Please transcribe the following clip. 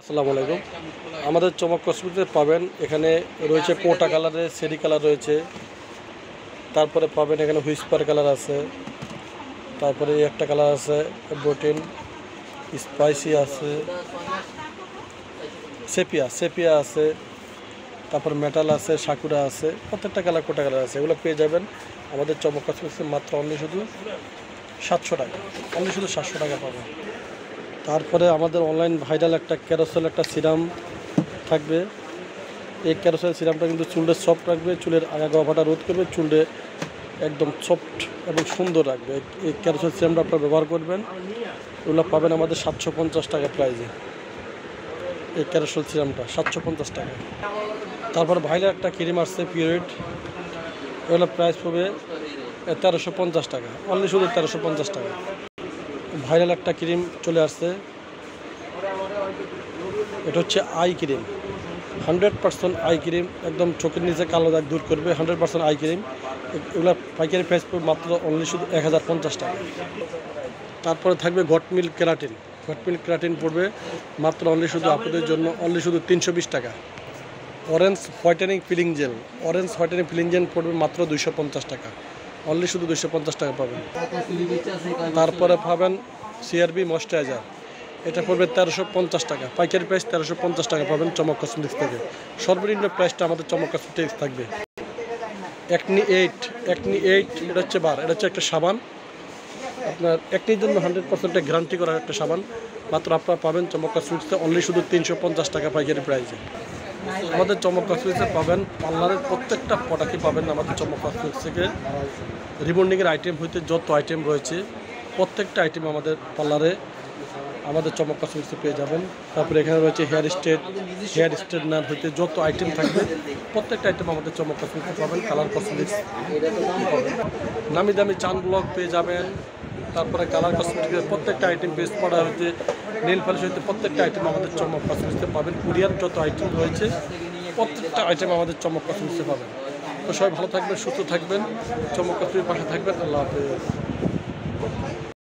আসসালামু আলাইকুম। আমাদের চমক কসমেটিক্সে পাবেন এখানে রয়েছে কোটা কালারের সেরি কালার রয়েছে, তারপরে পাবেন এখানে হুইস্পার কালার আছে, তারপরে একটা কালার আছে বোটিন, স্পাইসি আছে, সেপিয়া আছে, তারপর মেটাল আছে, সাকুরা আছে, প্রত্যেকটা কালার কোটা কালার আছে। এগুলো পেয়ে যাবেন আমাদের চমক কসমেটিক্সে মাত্র অনলি শুধু 700 টাকা, অনলি শুধু 700 টাকা পাবেন। তারপরে আমাদের অনলাইন ভাইরাল একটা ক্যারোসেল একটা সিরাম থাকবে। এই ক্যারোসেল সিরামটা কিন্তু চুলের সফট রাখবে, চুলের আগা গভাটা রোধ করবে, চুলে একদম সফট এবং সুন্দর রাখবে। এই ক্যারোসেল সিরামটা আপনারা ব্যবহার করবেন। এগুলো পাবেন আমাদের 750 টাকা প্রাইজে। এই ক্যারোসেল সিরামটা 750 টাকা। তারপর ভাইরাল একটা ক্রিম আসছে পিওরিট, এগুলো প্রাইস পড়বে 1350 টাকা, অনলি শুধু 1350 টাকা। ভাইরাল একটা ক্রিম চলে আসছে, এটা হচ্ছে আই ক্রিম, 100% আই ক্রিম, একদম চোখের নিচে কালো দাগ দূর করবে, 100% আই ক্রিম। এগুলো পাইকারি প্রাইস পড়বে মাত্র অনলি শুধু 1050 টাকা। তারপরে থাকবে গট মিল্ক কেরাটিন পড়বে মাত্র অনলি শুধু আপনাদের জন্য অনলি শুধু 320 টাকা। অরেঞ্জ হোয়াইটেনিং ফিলিং জেল পড়বে মাত্র 250 টাকা, অনলি শুধু 250 টাকা পাবেন। তারপরে পাবেন সিআরবি ময়েশ্চারাইজার, এটা পড়বে 1350 টাকা, পাইকারি প্রাইস 1350 টাকা পাবেন চমক কসমেটিক্স থেকে। সর্বনিম্ন প্রাইসটা আমাদের চমক কসমেটিক্স থাকবে। অ্যাকনি এইট, এটা হচ্ছে এটা হচ্ছে একটা সাবান, আপনার অ্যাকনির জন্য 100% গ্যারান্টি করা একটা সাবান। মাত্র আপনারা পাবেন চমক কসমেটিক্সে অনলি শুধু 350 টাকা পাইকারি প্রাইসে। আমাদের চমক কসমেটিক্সে পাবেন পার্লারের প্রত্যেকটা প্রোডাক্টই পাবেন আমাদের চমক কসমেটিক্স থেকে। রিবন্ডিংয়ের আইটেম হইতে যত আইটেম রয়েছে প্রত্যেকটা আইটেম আমাদের পার্লারে আমাদের চমক কসমেটিক্সে পেয়ে যাবেন। তারপরে এখানে রয়েছে হেয়ার স্ট্রেটনার হইতে যত আইটেম থাকবে প্রত্যেকটা আইটেম আমাদের চমক কসমেটিক্সে পাবেন। কালার কসমেটিক্স পাবেন, নামি দামি চান ব্লক পেয়ে যাবেন। তারপরে কালার কসমেটিক্সের প্রত্যেকটা আইটেম বেস্ট পড়া হইতে নেল পালিশ হইতে প্রত্যেকটা আইটেম আমাদের চমক কসমেটিক্সে পাবেন। কুরিয়ার যত আইটেম রয়েছে প্রত্যেকটা আইটেম আমাদের চমক কসমেটিক্সে পাবেন। তো সবাই ভালো থাকবেন, সুস্থ থাকবেন, চমক কসমেটিক্সের পাশে থাকবেন। আল্লাহ হাফেজ।